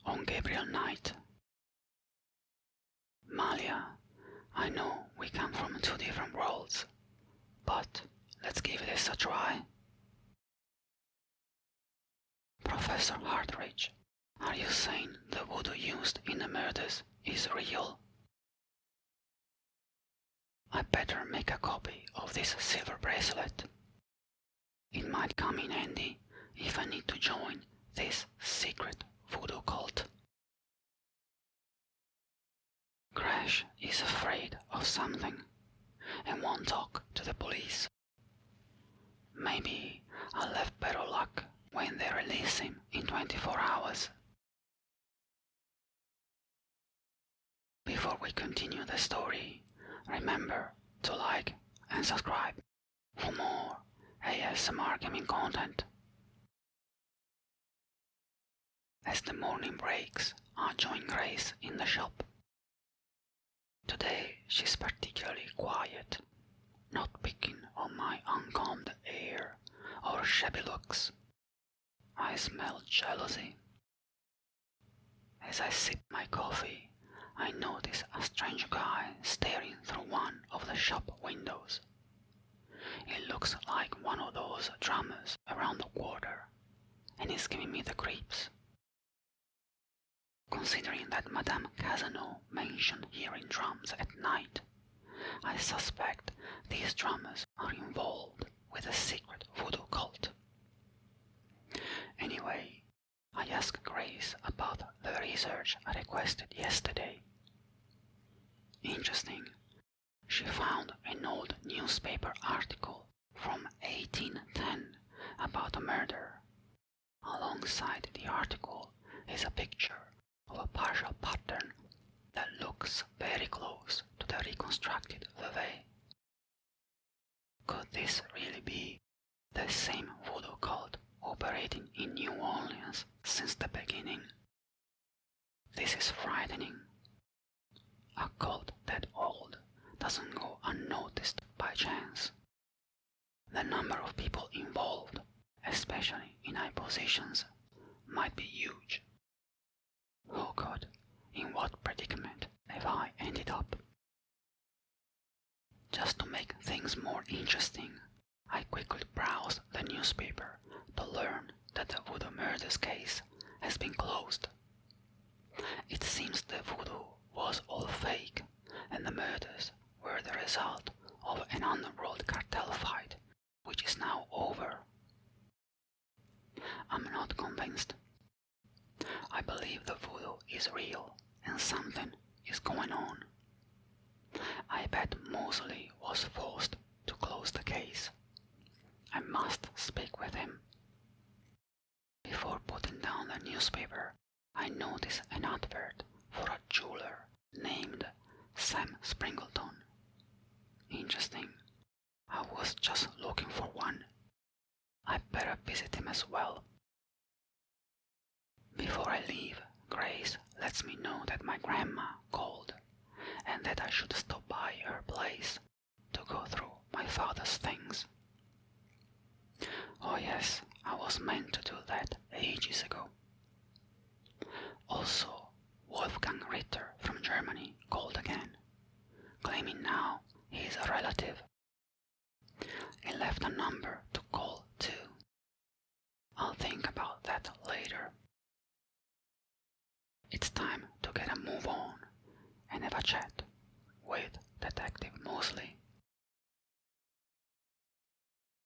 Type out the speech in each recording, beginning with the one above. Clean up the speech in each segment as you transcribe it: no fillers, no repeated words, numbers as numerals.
on Gabriel Knight. Malia, I know we come from two different worlds, but let's give this a try. Professor Hartridge, are you saying the voodoo used in the murders is real? I better make a copy of this silver bracelet. It might come in handy if I need to join this secret voodoo cult. Crash is afraid of something and won't talk to the police. Maybe I'll have better luck when they release him in 24 hours. Before we continue the story, remember to like and subscribe for more ASMR gaming content. As the morning breaks, I join Grace in the shop. Today she's particularly quiet, not picking on my uncombed hair or shabby looks. I smell jealousy. As I sip my coffee, I notice a strange guy staring through one of the shop windows. He looks like one of those drummers around the quarter, and he's giving me the creeps. Considering that Madame Casano mentioned hearing drums at night, I suspect these drummers are involved with a secret voodoo cult. Anyway, I asked Grace about the research I requested yesterday. Interesting, she found an old newspaper article from 1810 about a murder. Alongside the article is a picture of a partial pattern that looks very close to the reconstructed vevey. Could this really be the same voodoo cult operating in New Orleans since the beginning? This is frightening. A cult that old doesn't go unnoticed by chance. The number of people involved, especially in high positions, might be huge. Oh God, in what predicament have I ended up? Just to make things more interesting, I quickly browsed the newspaper to learn that the voodoo murders case has been closed. It seems the voodoo was all fake, and the murders were the result of an underworld cartel fight, which is now over. I'm not convinced. I believe the voodoo is real and something is going on. I bet Mosley was forced to close the case. I must speak with him. Before putting down the newspaper, I noticed an advert for a jeweler named Sam Springleton. Interesting. I was just looking for one. I better visit him as well. Before I leave, Grace lets me know that my grandma called and that I should stop by her place to go through my father's things. Oh yes, I was meant to do that ages ago. Also, Wolfgang Ritter from Germany called again, claiming now he is a relative. He left a number to call too. I'll think about that later. It's time to get a move on and have a chat with Detective Mosley.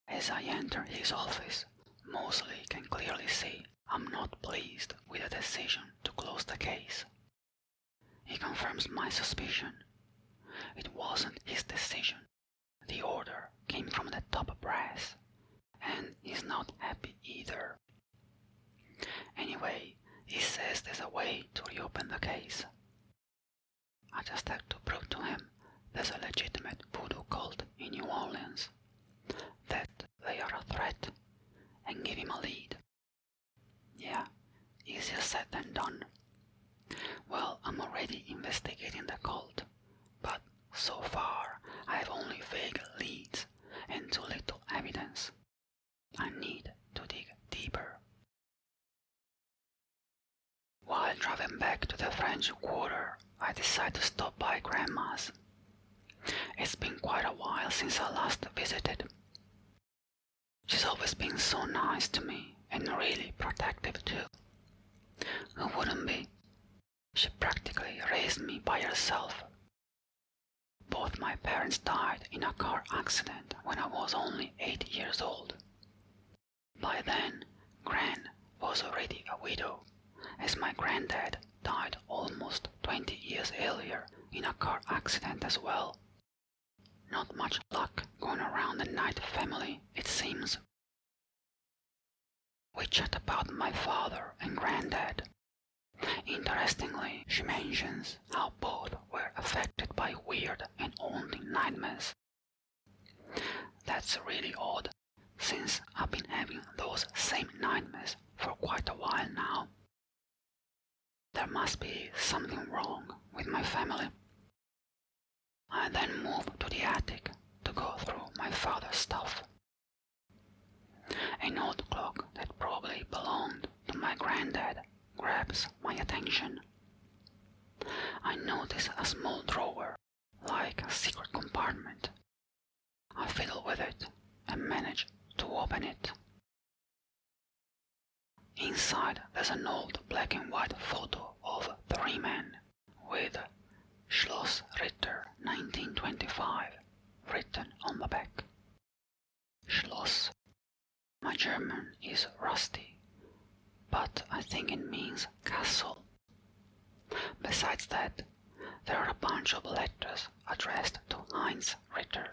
As I enter his office, Mosley can clearly see I'm not pleased with the decision to close the case. He confirms my suspicion. It wasn't his decision. The order came from the top brass, and he's not happy either. Anyway, he says there's a way to reopen the case. I just have to prove to him there's a legitimate voodoo cult in New Orleans, that they are a threat, and give him a lead. Yeah, easier said than done. Well, I'm already investigating the cult, but so far I have only vague leads and too little evidence. I need to dig deeper. While While driving back to the French Quarter, I decided to stop by Grandma's. It's been quite a while since I last visited. She's always been so nice to me and really protective too. Who wouldn't be? She practically raised me by herself. Both my parents died in a car accident when I was only 8 years old. By then, Gran was already a widow, as my granddad died almost 20 years earlier in a car accident as well. Not much luck going around the Knight family, it seems. We chat about my father and granddad. Interestingly, she mentions how both were affected by weird and haunting nightmares. That's really odd, since I've been having those same nightmares for quite a while now. There must be something wrong with my family. I then move to the attic to go through my father's stuff. An old clock that probably belonged to my granddad grabs my attention. I notice a small drawer, like a secret compartment. I fiddle with it and manage to open it. Inside there's an old black and white photo of 3 men with Schloss Ritter 1925 written on the back. Schloss. My German is rusty, but I think it means castle. Besides that, there are a bunch of letters addressed to Heinz Ritter,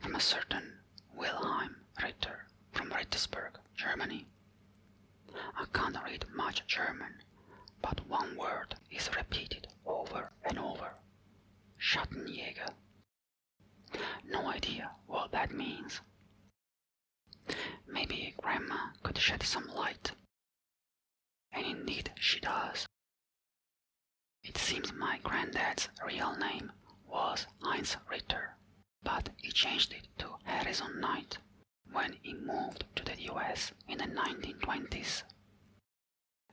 from a certain Wilhelm Ritter from Rittersberg, Germany. I can't read much German, but one word is repeated over and over. Schattenjäger. No idea what that means. Maybe Grandma could shed some light. And indeed she does. It seems my granddad's real name was Heinz Ritter, but he changed it to Harrison Knight when he moved to the US in the 1920s.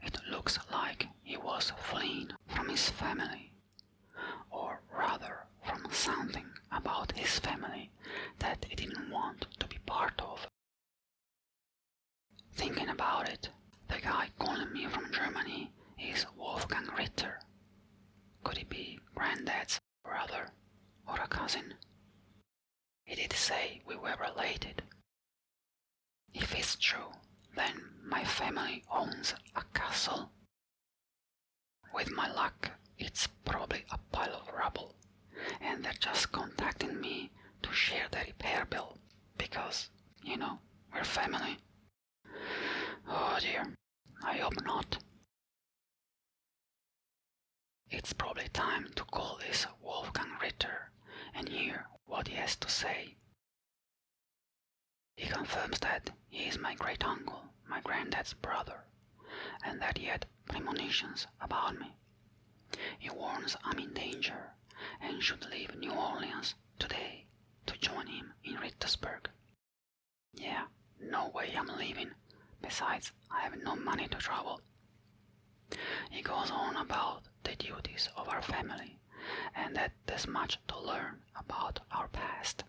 It looks like he was fleeing from his family, or rather from something about his family that he didn't want to be part of. Thinking about it, the guy calling me from Germany is Wolfgang Ritter. Could he be Granddad's brother or a cousin? He did say we were related. If it's true, then my family owns a castle. With my luck, it's probably a pile of rubble, and they're just contacting me to share the repair bill, because, we're family. Oh dear, I hope not. It's probably time to call this Wolfgang Ritter and hear what he has to say. He confirms that he is my great uncle, my granddad's brother, and that he had premonitions about me. He warns I'm in danger and should leave New Orleans today to join him in Rittersberg. Yeah, no way I'm leaving. Besides, I have no money to travel. He goes on about the duties of our family and that there's much to learn about our past.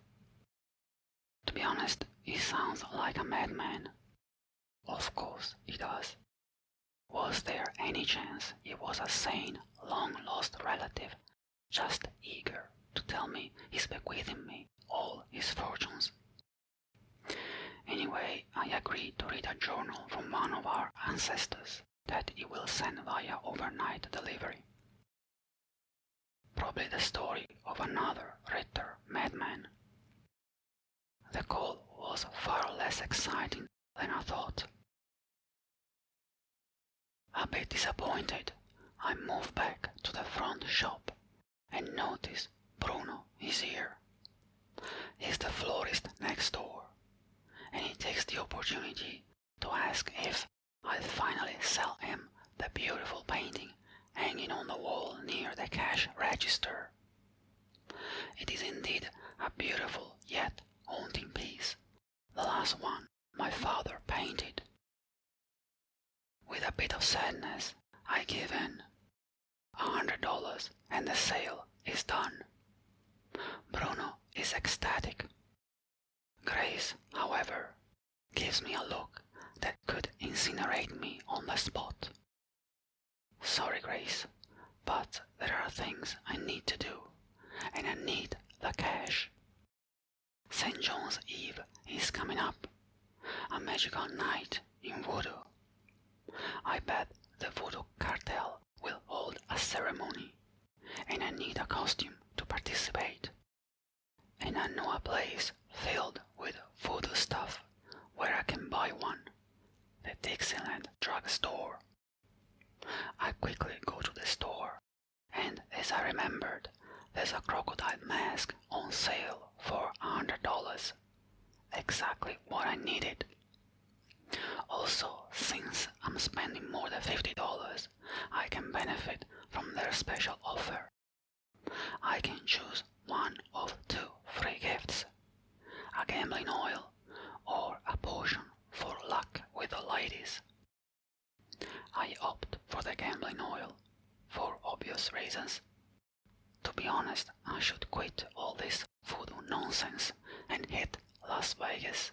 To be honest, he sounds like a madman. Of course he does. Was there any chance he was a sane, long-lost relative, just eager to tell me he's bequeathing me all his fortunes? Anyway, I agreed to read a journal from one of our ancestors that he will send via overnight delivery. Probably the story of another Ritter madman. The call was far less exciting than I thought. A bit disappointed, I move back to the front shop and notice Bruno is here. He's the florist next door, and he takes the opportunity to ask if I'll finally sell him the beautiful painting hanging on the wall near the cash register. It is indeed a beautiful yet haunting piece, the last one my father painted. With a bit of sadness, I give in. $100 and the sale is done. Bruno is ecstatic. Grace, however, gives me a look that could incinerate me on the spot. Sorry, Grace, but there are things I need to do, and I need the cash. St. John's Eve is coming up, a magical night in voodoo. I bet the voodoo cartel will hold a ceremony, and I need a costume to participate. And I know a place filled with voodoo stuff where I can buy one, the Dixieland drugstore. I quickly go to the store, and as I remembered, there's a crocodile mask on sale for $100. Exactly what I needed. Also, since I'm spending more than $50, I can benefit from their special offer. I can choose one of 2 free gifts, a gambling oil or a potion for luck with the ladies. I opt for the gambling oil, for obvious reasons. To be honest, I should quit all this voodoo nonsense and hit Las Vegas.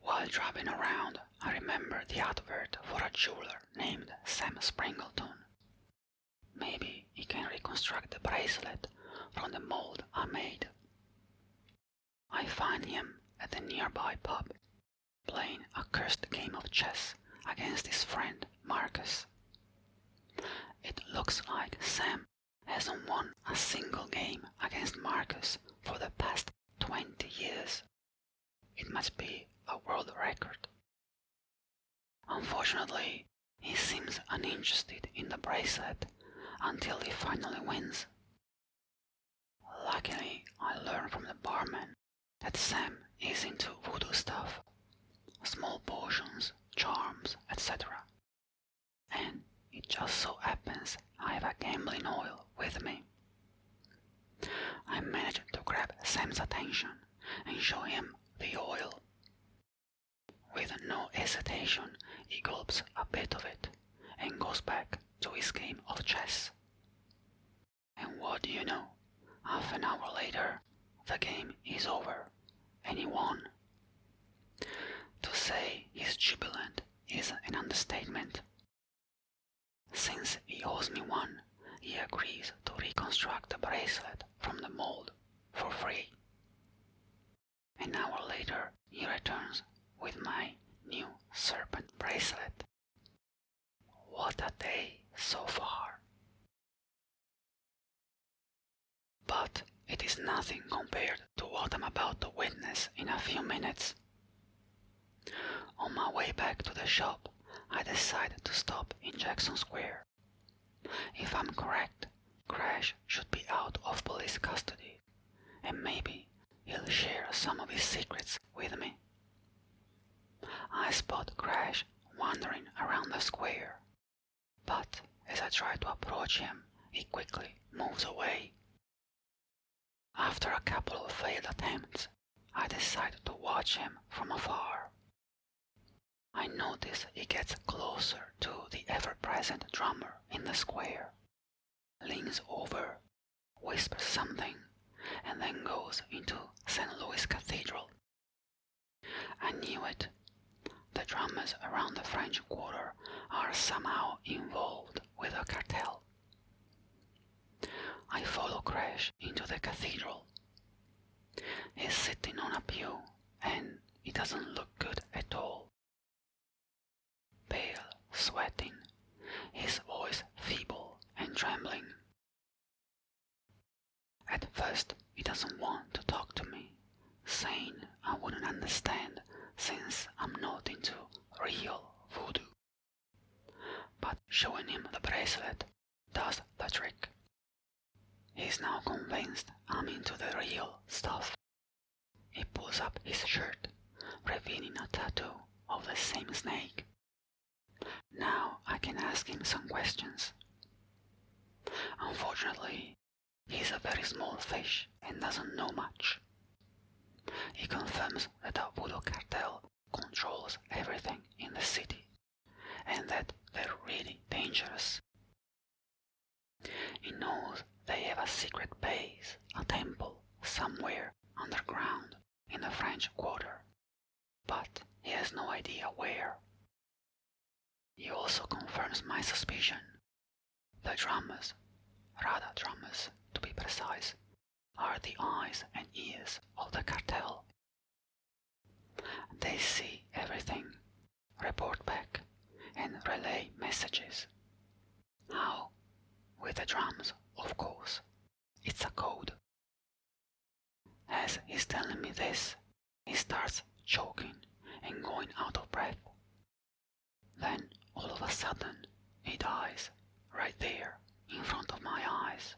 While driving around, I remember the advert for a jeweler named Sam Springleton. Maybe he can reconstruct the bracelet from the mold I made. I find him at the nearby pub, playing a cursed game of chess against his friend Marcus. It looks like Sam hasn't won a single game against Marcus for the past 20 years. It must be a world record. Unfortunately, he seems uninterested in the bracelet until he finally wins. Luckily, I learn from the barman that Sam is into voodoo stuff, small potions, charms, etc. And it just so happens I have a gambling oil with me. I manage to grab Sam's attention and show him the oil. With no hesitation, he gulps a bit of it and goes back to his game of chess. And what do you know? Half an hour later, the game is over and he won. To say he's jubilant is an understatement. Since he owes me one, he agrees to reconstruct the bracelet from the mold for free. An hour later, he returns with my new serpent bracelet. What a day so far. But it is nothing compared to what I'm about to witness in a few minutes. On my way back to the shop, I decide to stop in Jackson Square. If I'm correct, Crash should be out of police custody, and maybe he'll share some of his secrets with me. I spot Crash wandering around the square, but as I try to approach him, he quickly moves away. After a couple of failed attempts, I decide to watch him from afar. I notice he gets closer to the ever-present drummer in the square, leans over, whispers something, and then goes into St. Louis Cathedral. I knew it. The drummers around the French Quarter are somehow involved with a cartel. I follow Crash into the cathedral. He's sitting on a pew, and he doesn't look good at all. Pale, sweating, his voice feeble and trembling. At first, he doesn't want to talk to me, saying I wouldn't understand since I'm not into real voodoo. But showing him the bracelet does the trick. He's now convinced I'm into the real stuff. He pulls up his shirt, revealing a tattoo of the same snake. Now I can ask him some questions. Unfortunately, he's a very small fish and doesn't know much. He confirms that the voodoo cartel controls everything in the city, and He also confirms my suspicion. The drummers, rather drummers to be precise, are the eyes and ears of the cartel. They see everything, report back, and relay messages. How? With the drums, of course. It's a code. As he's telling me this, he starts choking and going out of breath. Then, all of a sudden, he dies, right there, in front of my eyes.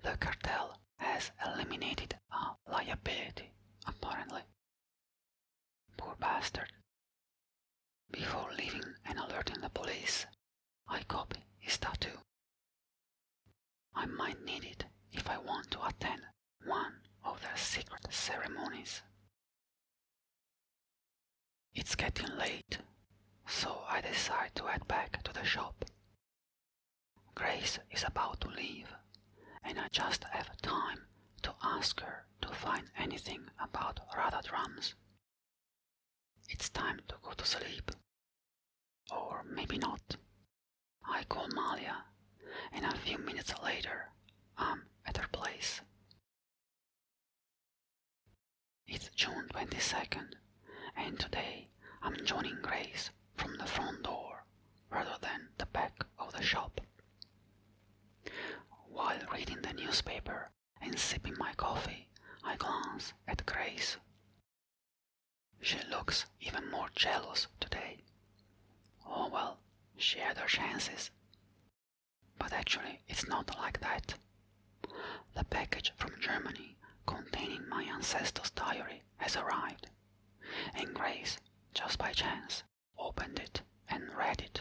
The cartel has eliminated a liability, apparently. Poor bastard. Before leaving and alerting the police, I copy his tattoo. I might need it if I want to attend one of their secret ceremonies. It's getting late, so I decide to head back to the shop. Grace is about to leave, and I just have time to ask her to find anything about Radha drums. It's time to go to sleep. Or maybe not. I call Malia, and a few minutes later, I'm at her place. It's June 22nd, and today I'm joining Grace from the front door rather than the back of the shop. While reading the newspaper and sipping my coffee, I glance at Grace. She looks even more jealous today. Oh well, she had her chances. But actually, it's not like that. The package from Germany containing my ancestor's diary has arrived, and Grace, just by chance, opened it and read it.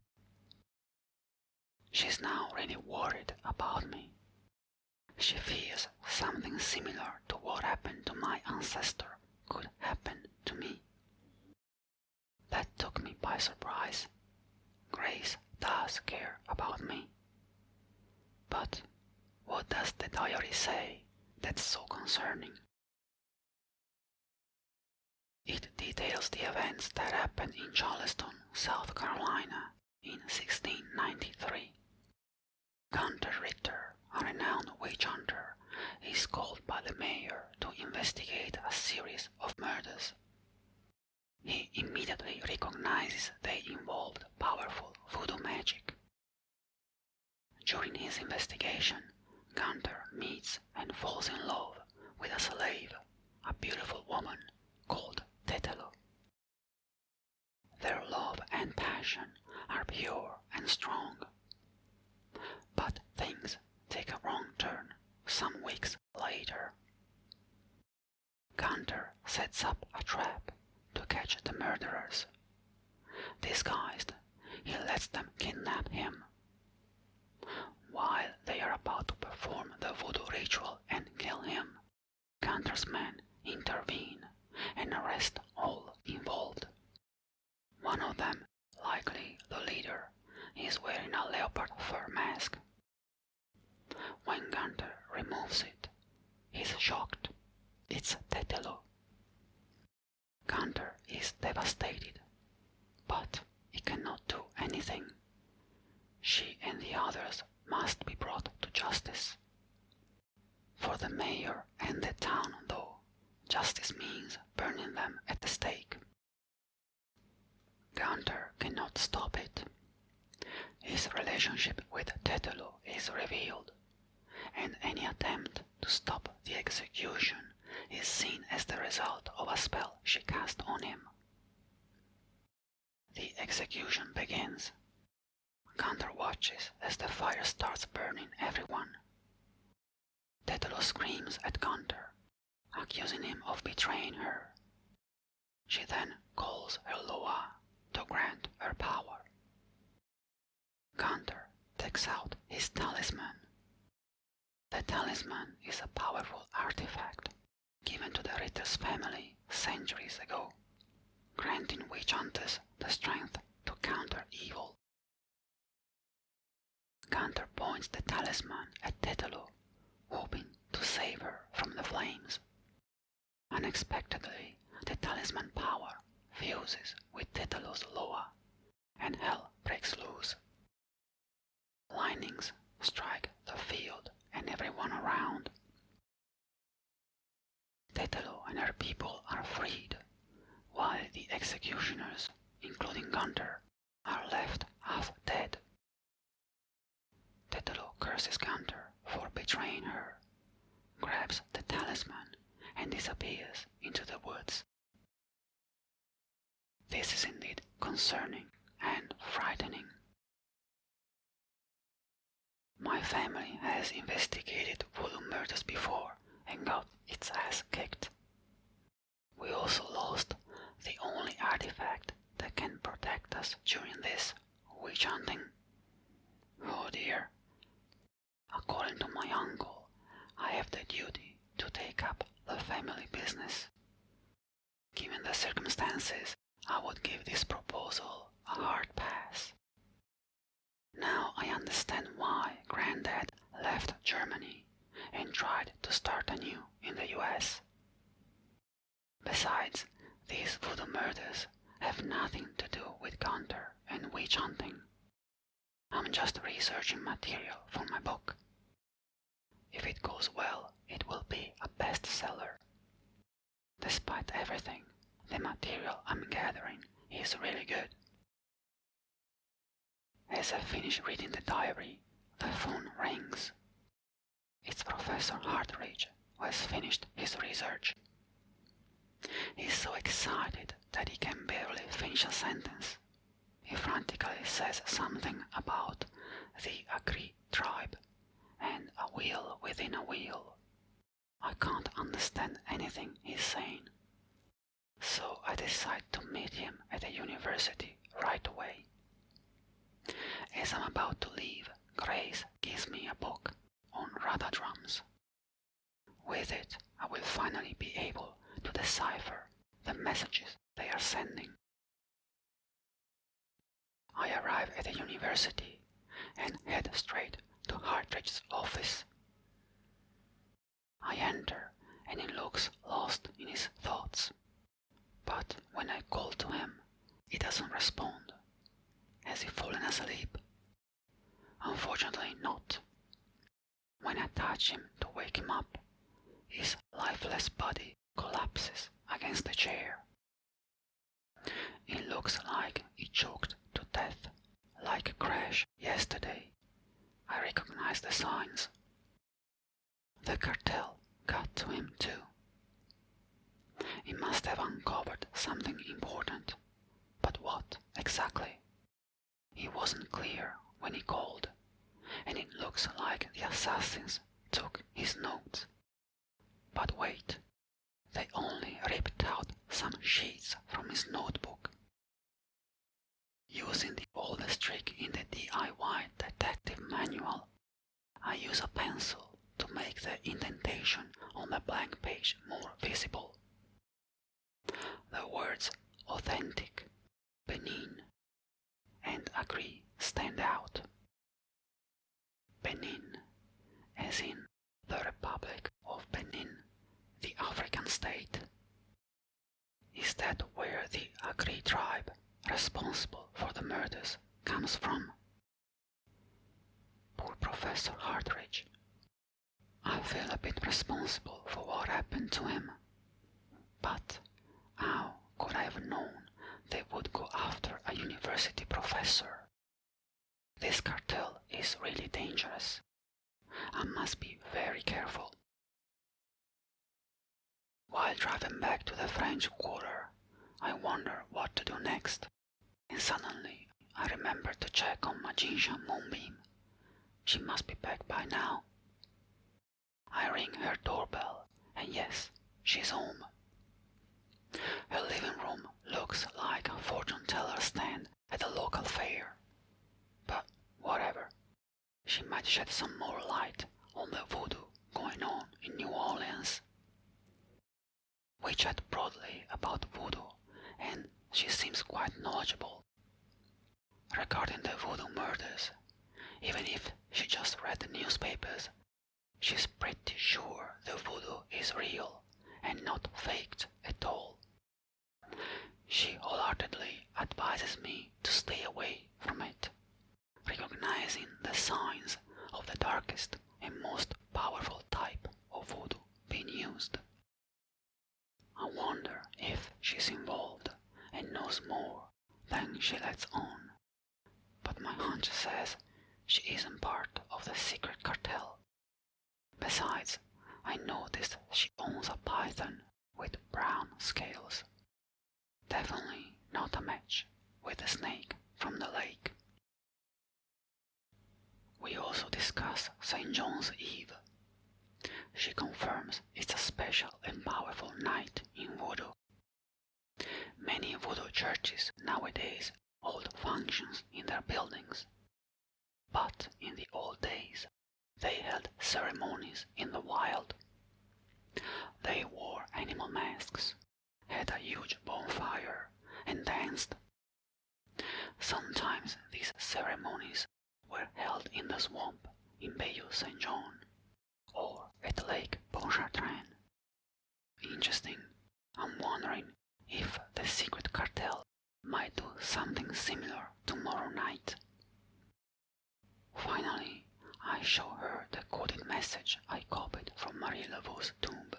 She's now really worried about me. She fears something similar to what happened to my ancestor could happen to me. That took me by surprise. Grace does care about me. But what does the diary say that's so concerning? It details the events that happened in Charleston, South Carolina in 1693. Gunther Richter, a renowned witch hunter, is called by the mayor to investigate a series of murders. He immediately recognizes they involved powerful voodoo magic. During his investigation, Gunther meets and falls in love with a slave, a beautiful woman called Tetelo. Their love and passion are pure and strong. But things take a wrong turn some weeks later. Gunther sets up a trap to catch the murderers. Disguised, he lets them kidnap him. While they are about to perform the voodoo ritual and kill him, Gunther's men intervene and arrest all involved. One of them, likely the leader, is wearing a leopard fur mask. When Gunther removes it, he's shocked. It's Tetelo. Gunther is devastated, but he cannot do anything. She and the others must be brought to justice. For the mayor and the town, though, justice means burning them at the stake. Gunther cannot stop it. His relationship with Tetelo is revealed, and any attempt to stop the execution is seen as the result of a spell she cast on him. The execution begins. Gunther watches as the fire starts burning everyone. Tetelo screams at Gunther, accusing him of betraying her. She then calls her Loa to grant her power. Gunther takes out his talisman. The talisman is a powerful artifact given to the Ritter's family centuries ago, granting witch hunters the strength to counter evil. Gunther points the talisman at Tetelo, hoping to save her from the flames. Unexpectedly, the talisman power fuses with Tetelo's Loa and helps Gunter are left half dead. Titolo curses Gunter for betraying her, grabs the talisman, and disappears into the woods. This is indeed concerning and frightening. My family has investigated voodoo murders before and got its ass kicked. We also lost the only artifact that can protect us during this witch hunting. Oh dear. According to my uncle, I have the duty to take up the family business. Given the circumstances, I would give this proposal a hard pass. Now I understand why Granddad left Germany and tried to start anew in the US. Besides, these voodoo murders have nothing to do with Gunter and witch hunting. I'm just researching material for my book. If it goes well, it will be a bestseller. Despite everything, the material I'm gathering is really good. As I finish reading the diary, the phone rings. It's Professor Hartridge, who has finished his research. He's so excited that he can barely finish a sentence. He frantically says something about the Agri tribe and a wheel within a wheel. I can't understand anything he's saying, so I decide to meet him at the university right away. As I'm about to leave, Grace gives me a book on radadrums. With it, I will finally be able to decipher the messages they are sending. I arrive at the university and head straight to Hartridge's office. I enter and he looks lost in his thoughts. But when I call to him, he doesn't respond. Has he fallen asleep? Unfortunately not. When I touch him to wake him up, his lifeless body collapses against the chair. It looks like he choked to death, like Crash yesterday. I recognize the signs. The cartel got to him too. He must have uncovered something important, but what exactly? He wasn't clear when he called, and it looks like the assassins took his notes. But wait, they only ripped out some sheets from his notebook. Using the oldest trick in the DIY detective manual, I use a pencil to make the indentation on the blank page more visible. The words authentic, Benin, and agree stand out. Benin, as in the Republic of Benin, the African state. Is that where the Agri tribe, responsible for the murders, comes from? Poor Professor Hartridge. I feel a bit responsible for what happened to him. But how could I have known they would go after a university professor? This cartel is really dangerous. I must be very careful. While driving back to the French Quarter, I wonder what to do next, and suddenly I remember to check on Magician Moonbeam. She must be back by now. I ring her doorbell, and yes, she's home. Her living room looks like a fortune-teller stand at a local fair. But whatever, she might shed some more light on the voodoo going on in New Orleans. We chat broadly about voodoo, and she seems quite knowledgeable. Regarding the voodoo murders, even if she just read the newspapers, she's pretty sure the voodoo is real and not faked at all. She wholeheartedly advises me to stay away from it, recognizing the signs of the darkest and most powerful type of voodoo being used. I wonder if she's involved and knows more than she lets its own, but my hunch says she isn't part of the secret cartel. Besides, I noticed she owns a python with brown scales. Definitely not a match with the snake from the lake. We also discuss St. John's Eve. She confirms it's a special and powerful night in voodoo. Many voodoo churches nowadays hold functions in their buildings, but in the old days they held ceremonies in the wild. They wore animal masks, had a huge bonfire, and danced. Sometimes these ceremonies were held in the swamp in Bayou Saint John or at Lake Pontchartrain. Interesting. I'm wondering if the secret cartel might do something similar tomorrow night. Finally, I show her the coded message I copied from Marie Laveau's tomb.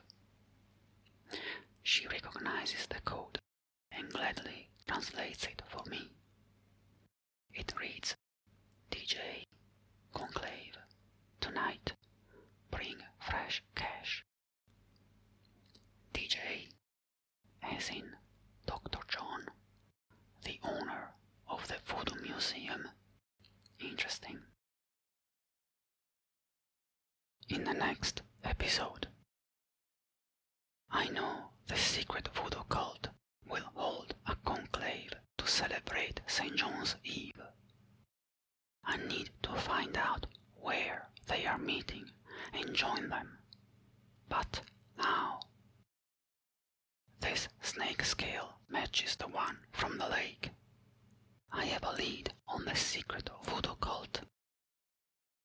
She recognizes the code and gladly translates it for me. It reads, DJ, conclave, tonight, bring fresh cash. DJ, as in Dr. John, the owner of the Voodoo Museum. Interesting. In the next episode, I know the secret voodoo cult will hold a conclave to celebrate St. John's Eve. I need to find out where they are meeting and join them. But how? This snake scale matches the one from the lake. I have a lead on the secret voodoo cult.